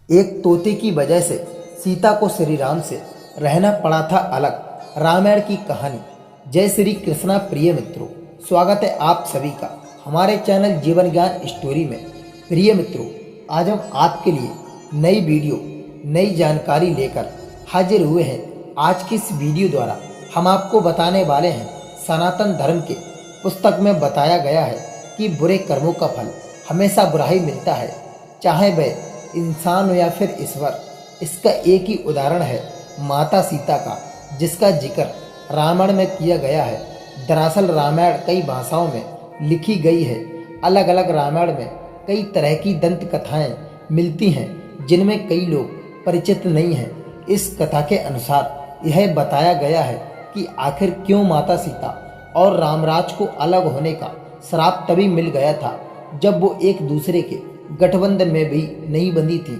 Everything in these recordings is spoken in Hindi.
एक तोते की वजह से सीता को श्री राम से रहना पड़ा था अलग। रामायण की कहानी। जय श्री कृष्णा। प्रिय मित्रों, स्वागत है आप सभी का हमारे चैनल जीवन ज्ञान स्टोरी में। प्रिय मित्रों, आज हम आपके लिए नई वीडियो, नई जानकारी लेकर हाजिर हुए हैं। आज की इस वीडियो द्वारा हम आपको बताने वाले हैं, सनातन धर्म के पुस्तक में बताया गया है कि बुरे कर्मों का फल हमेशा बुरा ही मिलता है, चाहे वह इंसान हो या फिर ईश्वर। इसका एक ही उदाहरण है माता सीता का, जिसका जिक्र रामायण में किया गया है। दरअसल रामायण कई भाषाओं में लिखी गई है। अलग अलग रामायण में कई तरह की दंत कथाएं मिलती हैं, जिनमें कई लोग परिचित नहीं हैं। इस कथा के अनुसार यह बताया गया है कि आखिर क्यों माता सीता और रामराज को अलग होने का श्राप तभी मिल गया था जब वो एक दूसरे के गठबंधन में भी नहीं बंधी थी।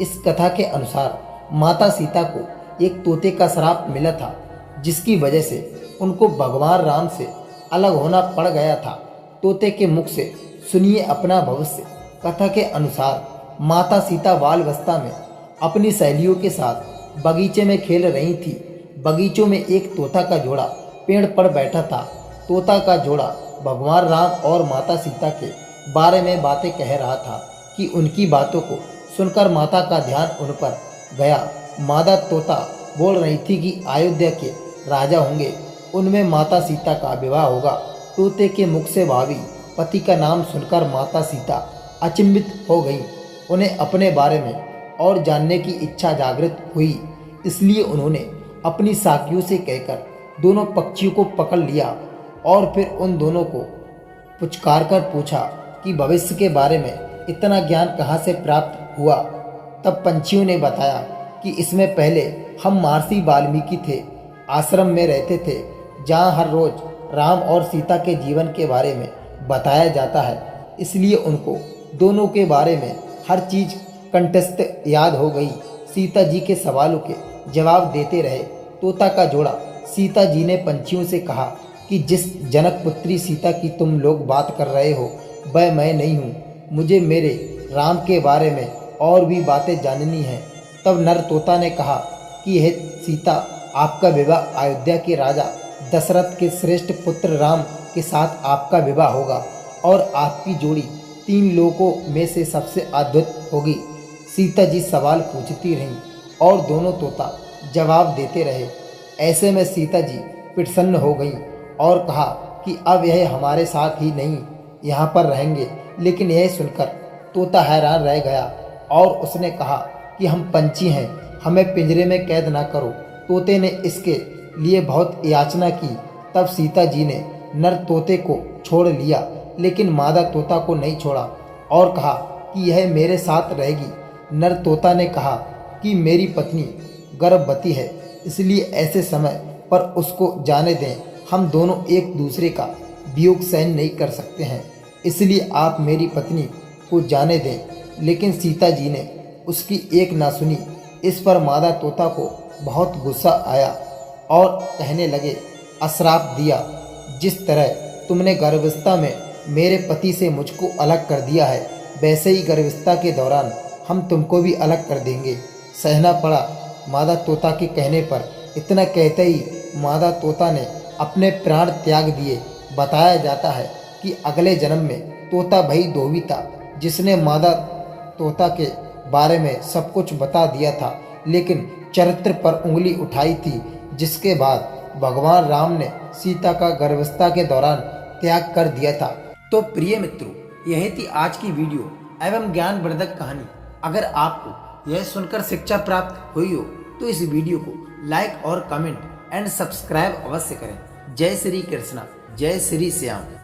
इस कथा के अनुसार माता सीता को एक तोते का श्राप मिला था, जिसकी वजह से उनको भगवान राम से अलग होना पड़ गया था। तोते के मुख से सुनिए अपना भविष्य। कथा के अनुसार माता सीता बाल्यावस्था में अपनी सहेलियों के साथ बगीचे में खेल रही थी। बगीचों में एक तोता का जोड़ा पेड़ पर बैठा था। तोता का जोड़ा भगवान राम और माता सीता के बारे में बातें कह रहा था कि उनकी बातों को सुनकर माता का ध्यान उन पर गया। मादा तोता बोल रही थी कि अयोध्या के राजा होंगे, उनमें माता सीता का विवाह होगा। तोते के मुख से भावी पति का नाम सुनकर माता सीता अचंभित हो गई। उन्हें अपने बारे में और जानने की इच्छा जागृत हुई, इसलिए उन्होंने अपनी साथियों से कहकर दोनों पक्षियों को पकड़ लिया और फिर उन दोनों को पुचकार कर पूछा कि भविष्य के बारे में इतना ज्ञान कहाँ से प्राप्त हुआ। तब पंछियों ने बताया कि इसमें पहले हम महर्षि वाल्मीकि थे, आश्रम में रहते थे, जहाँ हर रोज राम और सीता के जीवन के बारे में बताया जाता है। इसलिए उनको दोनों के बारे में हर चीज कंठस्थ याद हो गई। सीता जी के सवालों के जवाब देते रहे। तोता का जोड़ा सीता जी ने पंछियों से कहा कि जिस जनक पुत्री सीता की तुम लोग बात कर रहे हो, वह मैं नहीं हूँ। मुझे मेरे राम के बारे में और भी बातें जाननी हैं। तब नर तोता ने कहा कि यह सीता, आपका विवाह अयोध्या के राजा दशरथ के श्रेष्ठ पुत्र राम के साथ आपका विवाह होगा और आपकी जोड़ी 3 लोगों में से सबसे अद्भुत होगी। सीता जी सवाल पूछती रहीं और दोनों तोता जवाब देते रहे। ऐसे में सीता जी प्रसन्न हो गईं और कहा कि अब यह हमारे साथ ही नहीं, यहाँ पर रहेंगे। लेकिन यह सुनकर तोता हैरान रह गया और उसने कहा कि हम पंछी हैं, हमें पिंजरे में कैद ना करो। तोते ने इसके लिए बहुत याचना की। तब सीता जी ने नर तोते को छोड़ लिया, लेकिन मादा तोता को नहीं छोड़ा और कहा कि यह मेरे साथ रहेगी। नर तोता ने कहा कि मेरी पत्नी गर्भवती है, इसलिए ऐसे समय पर उसको जाने दें। हम दोनों एक दूसरे का वियोग सहन नहीं कर सकते हैं, इसलिए आप मेरी पत्नी को जाने दें। लेकिन सीता जी ने उसकी एक ना सुनी। इस पर मादा तोता को बहुत गुस्सा आया और कहने लगे, अश्राप दिया। जिस तरह तुमने गर्भावस्था में मेरे पति से मुझको अलग कर दिया है, वैसे ही गर्भावस्था के दौरान हम तुमको भी अलग कर देंगे। सहना पड़ा मादा तोता के कहने पर। इतना कहते ही मादा तोता ने अपने प्राण त्याग दिए। बताया जाता है कि अगले जन्म में तोता भाई धोबी था, जिसने मादा तोता के बारे में सब कुछ बता दिया था, लेकिन चरित्र पर उंगली उठाई थी। जिसके बाद भगवान राम ने सीता का गर्भावस्था के दौरान त्याग कर दिया था। तो प्रिय मित्रों, यही थी आज की वीडियो एवं ज्ञानवर्धक कहानी। अगर आपको यह सुनकर शिक्षा प्राप्त हुई हो तो इस वीडियो को लाइक और कमेंट एंड सब्सक्राइब अवश्य करें। जय श्री कृष्णा, जय श्री श्याम।